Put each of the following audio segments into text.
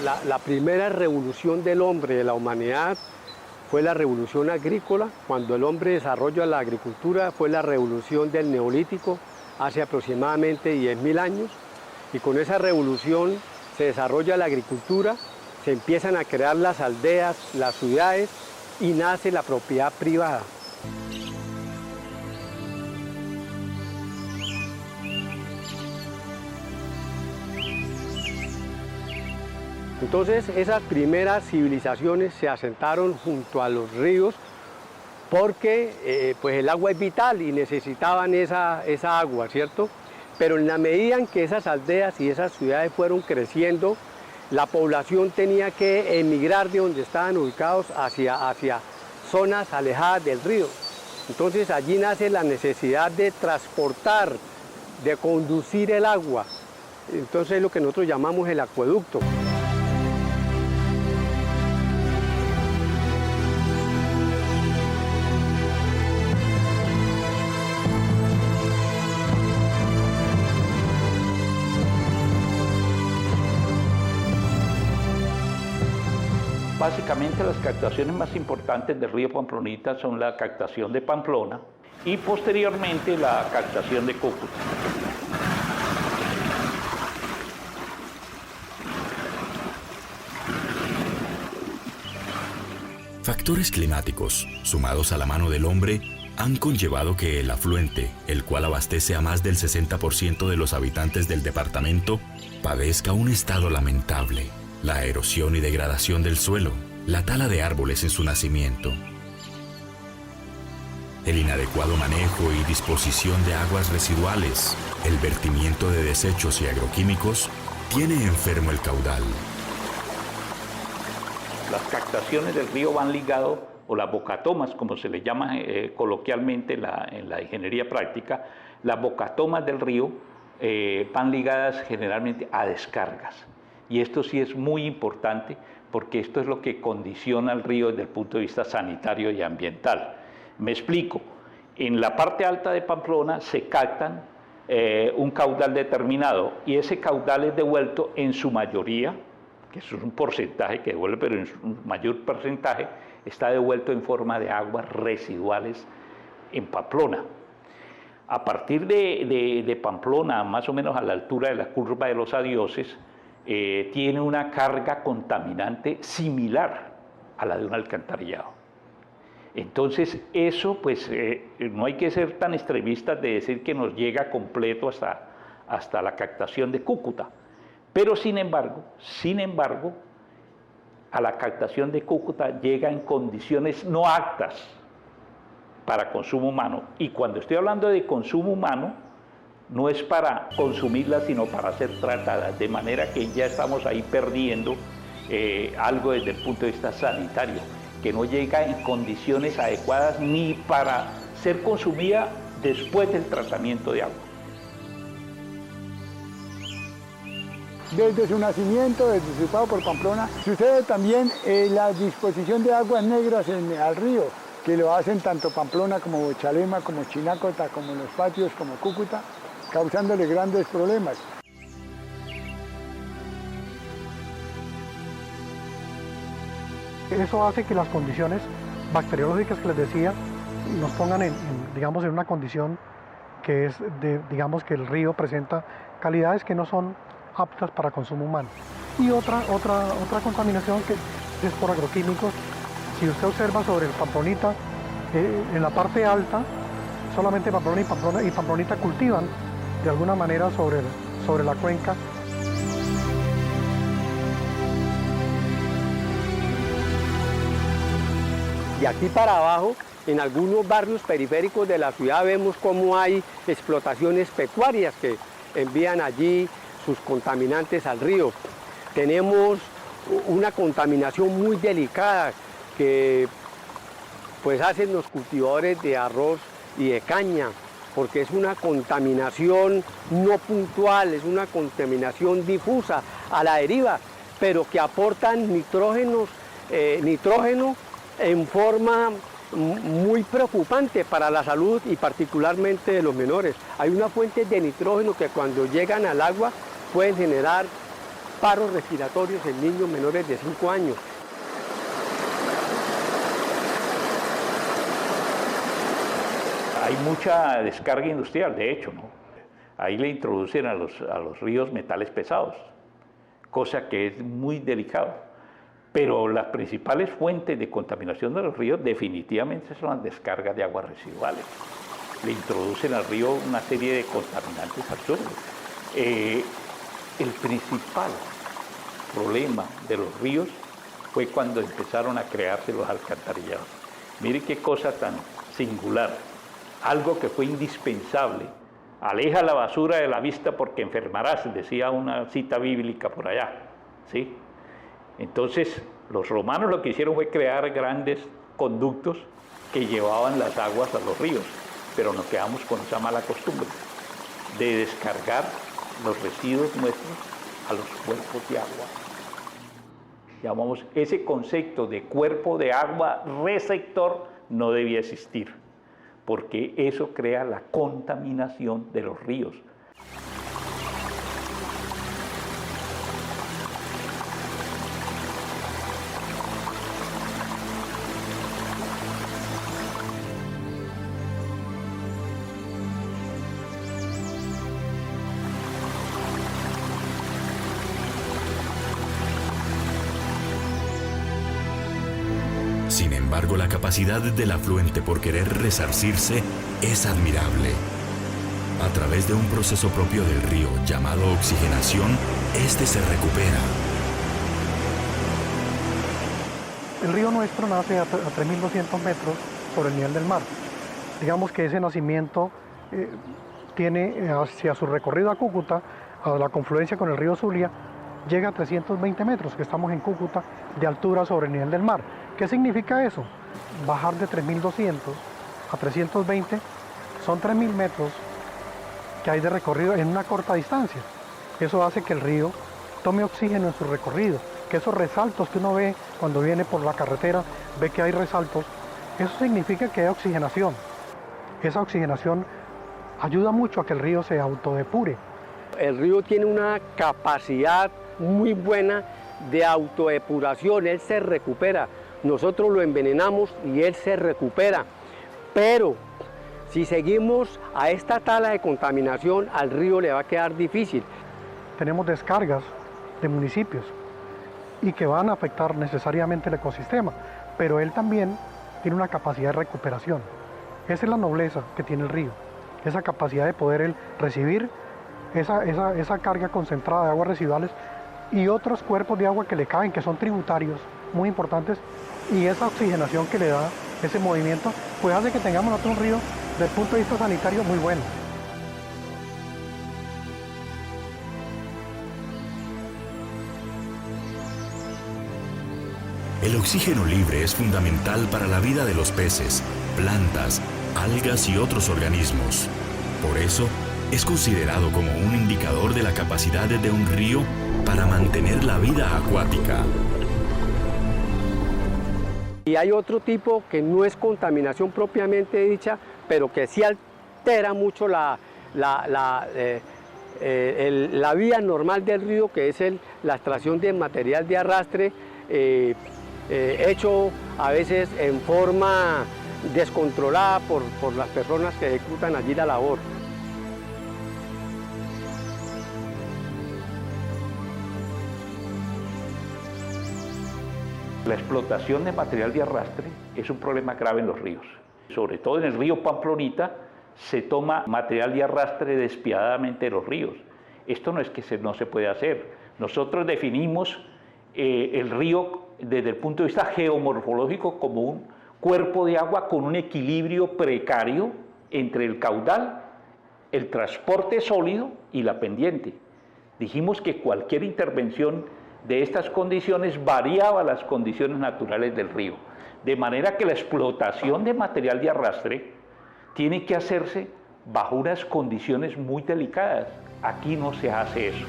La primera revolución del hombre, de la humanidad, fue la revolución agrícola. Cuando el hombre desarrolla la agricultura, fue la revolución del Neolítico, hace aproximadamente 10.000 años. Y con esa revolución se desarrolla la agricultura, se empiezan a crear las aldeas, las ciudades y nace la propiedad privada. Entonces esas primeras civilizaciones se asentaron junto a los ríos porque pues el agua es vital y necesitaban esa agua, ¿cierto? Pero en la medida en que esas aldeas y esas ciudades fueron creciendo, la población tenía que emigrar de donde estaban ubicados hacia zonas alejadas del río. Entonces allí nace la necesidad de transportar, de conducir el agua. Entonces es lo que nosotros llamamos el acueducto. Básicamente las captaciones más importantes del río Pamplonita son la captación de Pamplona y posteriormente la captación de Cúcuta. Factores climáticos, sumados a la mano del hombre, han conllevado que el afluente, el cual abastece a más del 60% de los habitantes del departamento, padezca un estado lamentable. La erosión y degradación del suelo, la tala de árboles en su nacimiento, el inadecuado manejo y disposición de aguas residuales, el vertimiento de desechos y agroquímicos, tiene enfermo el caudal. Las captaciones del río van ligadas, o las bocatomas, como se le llama coloquialmente en la ingeniería práctica, las bocatomas del río van ligadas generalmente a descargas. Y esto sí es muy importante porque esto es lo que condiciona al río desde el punto de vista sanitario y ambiental. Me explico. En la parte alta de Pamplona se captan un caudal determinado y ese caudal es devuelto en su mayoría, que eso es un porcentaje que devuelve, pero en su mayor porcentaje está devuelto en forma de aguas residuales en Pamplona. A partir de Pamplona, más o menos a la altura de la curva de los Adioses, tiene una carga contaminante similar a la de un alcantarillado. Entonces eso pues no hay que ser tan extremistas de decir que nos llega completo hasta la captación de Cúcuta, pero sin embargo, a la captación de Cúcuta llega en condiciones no aptas para consumo humano. Y cuando estoy hablando de consumo humano, no es para consumirlas, sino para ser tratadas, de manera que ya estamos ahí perdiendo algo desde el punto de vista sanitario, que no llega en condiciones adecuadas ni para ser consumida después del tratamiento de agua. Desde su nacimiento, desde su paso por Pamplona, sucede también la disposición de aguas negras al río, que lo hacen tanto Pamplona como Bochalema, como Chinácota, como Los Patios, como Cúcuta, causándole grandes problemas. Eso hace que las condiciones bacteriológicas que les decía nos pongan digamos, en una condición que es digamos que el río presenta calidades que no son aptas para consumo humano. Y otra contaminación que es por agroquímicos. Si usted observa sobre el Pamplonita, en la parte alta, solamente Pamplona y Pamplonita cultivan de alguna manera sobre la cuenca. Y aquí para abajo, en algunos barrios periféricos de la ciudad, vemos cómo hay explotaciones pecuarias que envían allí sus contaminantes al río. Tenemos una contaminación muy delicada que pues hacen los cultivadores de arroz y de caña, porque es una contaminación no puntual, es una contaminación difusa, a la deriva, pero que aportan nitrógeno en forma muy preocupante para la salud y particularmente de los menores. Hay unas fuentes de nitrógeno que cuando llegan al agua pueden generar paros respiratorios en niños menores de 5 años. Hay mucha descarga industrial, de hecho, ¿no? Ahí le introducen a los ríos metales pesados, cosa que es muy delicado. Pero las principales fuentes de contaminación de los ríos definitivamente son las descargas de aguas residuales. Le introducen al río una serie de contaminantes absurdos. El principal problema de los ríos fue cuando empezaron a crearse los alcantarillados. Mire qué cosa tan singular. Algo que fue indispensable. Aleja la basura de la vista porque enfermarás, decía una cita bíblica por allá, ¿sí? Entonces, los romanos lo que hicieron fue crear grandes conductos que llevaban las aguas a los ríos, pero nos quedamos con esa mala costumbre de descargar los residuos nuestros a los cuerpos de agua. Llamamos ese concepto de cuerpo de agua receptor no debía existir, porque eso crea la contaminación de los ríos. Sin embargo, la capacidad del afluente por querer resarcirse es admirable. A través de un proceso propio del río llamado oxigenación, este se recupera. El río nuestro nace a 3.200 metros sobre el nivel del mar. Digamos que ese nacimiento tiene hacia su recorrido a Cúcuta, a la confluencia con el río Zulia, llega a 320 metros, que estamos en Cúcuta, de altura sobre el nivel del mar. ¿Qué significa eso? Bajar de 3.200 a 320 son 3.000 metros que hay de recorrido en una corta distancia. Eso hace que el río tome oxígeno en su recorrido, que esos resaltos que uno ve cuando viene por la carretera, ve que hay resaltos, eso significa que hay oxigenación. Esa oxigenación ayuda mucho a que el río se autodepure. El río tiene una capacidad muy buena de autodepuración, él se recupera. Nosotros lo envenenamos y él se recupera. Pero si seguimos a esta tala de contaminación, al río le va a quedar difícil. Tenemos descargas de municipios y que van a afectar necesariamente el ecosistema, pero él también tiene una capacidad de recuperación. Esa es la nobleza que tiene el río, esa capacidad de poder él recibir esa carga concentrada de aguas residuales y otros cuerpos de agua que le caen, que son tributarios muy importantes, y esa oxigenación que le da ese movimiento, pues hace que tengamos nosotros un río desde el punto de vista sanitario muy bueno. El oxígeno libre es fundamental para la vida de los peces, plantas, algas y otros organismos. Por eso, es considerado como un indicador de la capacidad de un río para mantener la vida acuática. Y hay otro tipo que no es contaminación propiamente dicha, pero que sí altera mucho la vía normal del río, que es la extracción de material de arrastre, hecho a veces en forma descontrolada por las personas que ejecutan allí la labor. La explotación de material de arrastre es un problema grave en los ríos. Sobre todo en el río Pamplonita se toma material de arrastre despiadadamente de los ríos. Esto no es que no se puede hacer. Nosotros definimos el río desde el punto de vista geomorfológico como un cuerpo de agua con un equilibrio precario entre el caudal, el transporte sólido y la pendiente. Dijimos que cualquier intervención de estas condiciones variaba las condiciones naturales del río, de manera que la explotación de material de arrastre tiene que hacerse bajo unas condiciones muy delicadas. Aquí no se hace eso.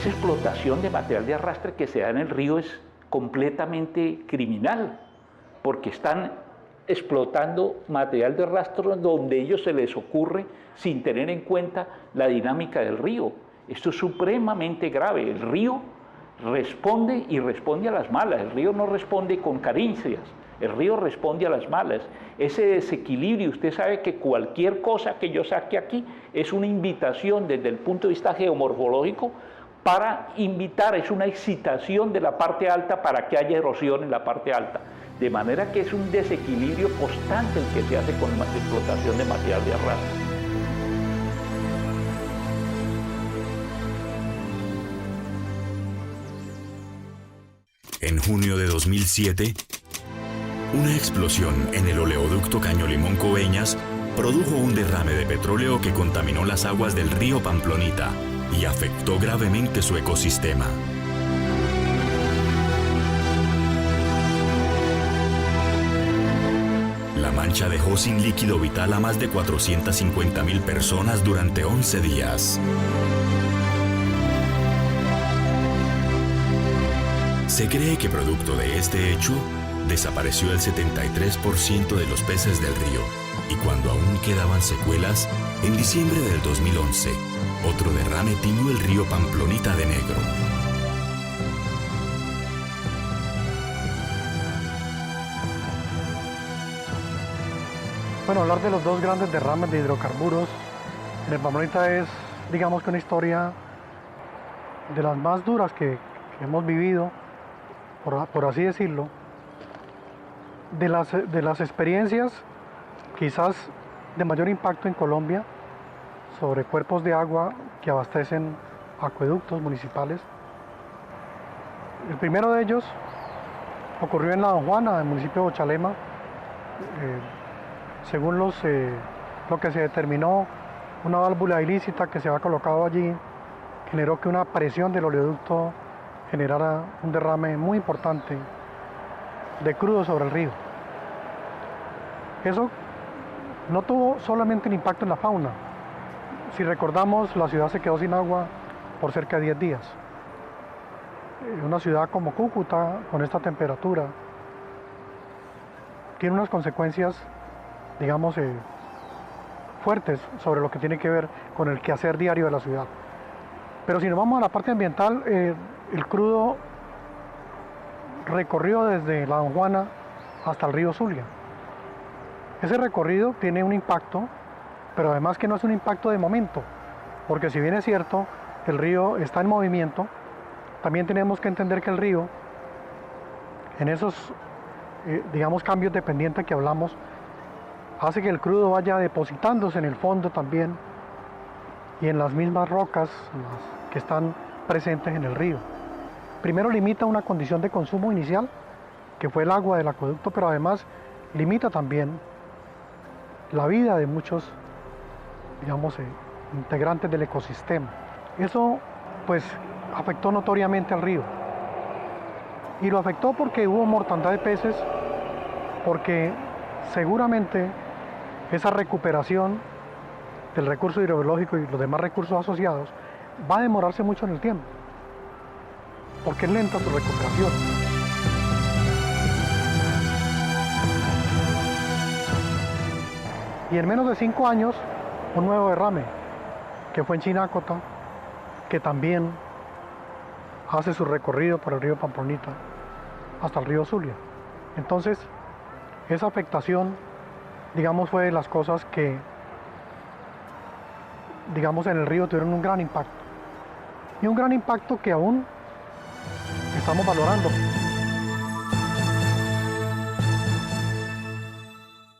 esa explotación de material de arrastre que se da en el río es completamente criminal, porque están explotando material de arrastre donde a ellos se les ocurre sin tener en cuenta la dinámica del río. Esto es supremamente grave. El río responde y responde a las malas. El río no responde con caricias, el río responde a las malas. Ese desequilibrio, usted sabe que cualquier cosa que yo saque aquí es una invitación desde el punto de vista geomorfológico para invitar, es una excitación de la parte alta para que haya erosión en la parte alta. De manera que es un desequilibrio constante el que se hace con la explotación de material de arrastre. En junio de 2007, una explosión en el oleoducto Caño Limón Coveñas produjo un derrame de petróleo que contaminó las aguas del río Pamplonita y afectó gravemente su ecosistema. La mancha dejó sin líquido vital a más de 450.000 personas durante 11 días. Se cree que producto de este hecho, desapareció el 73% de los peces del río, y cuando aún quedaban secuelas, en diciembre del 2011, otro derrame tiñó el río Pamplonita de negro. Bueno, hablar de los dos grandes derrames de hidrocarburos en el Pamplonita es, digamos que una historia de las más duras que hemos vivido, por así decirlo, de las experiencias quizás de mayor impacto en Colombia sobre cuerpos de agua que abastecen acueductos municipales. El primero de ellos ocurrió en la Don Juana, del municipio de Ochalema. Según lo que se determinó, una válvula ilícita que se había colocado allí generó que una presión del oleoducto generara un derrame muy importante de crudo sobre el río. Eso no tuvo solamente un impacto en la fauna. Si recordamos, la ciudad se quedó sin agua por cerca de 10 días. Una ciudad como Cúcuta, con esta temperatura, tiene unas consecuencias, digamos, fuertes sobre lo que tiene que ver con el quehacer diario de la ciudad. Pero si nos vamos a la parte ambiental, el crudo recorrió desde la Don Juana hasta el río Zulia. Ese recorrido tiene un impacto, pero además que no es un impacto de momento, porque si bien es cierto, el río está en movimiento, también tenemos que entender que el río, en esos, digamos, cambios de pendiente que hablamos, hace que el crudo vaya depositándose en el fondo también y en las mismas rocas que están presentes en el río. Primero limita una condición de consumo inicial, que fue el agua del acueducto, pero además limita también la vida de muchos, digamos, integrantes del ecosistema. Eso, pues, afectó notoriamente al río. Y lo afectó porque hubo mortandad de peces, porque seguramente esa recuperación del recurso hidrobiológico y los demás recursos asociados va a demorarse mucho en el tiempo, porque es lenta su recuperación. Y en menos de 5 años, un nuevo derrame, que fue en Chinácota, que también hace su recorrido por el río Pamplonita hasta el río Zulia. Entonces, esa afectación, digamos, fue de las cosas que, digamos, en el río tuvieron un gran impacto. Y un gran impacto que aún estamos valorando.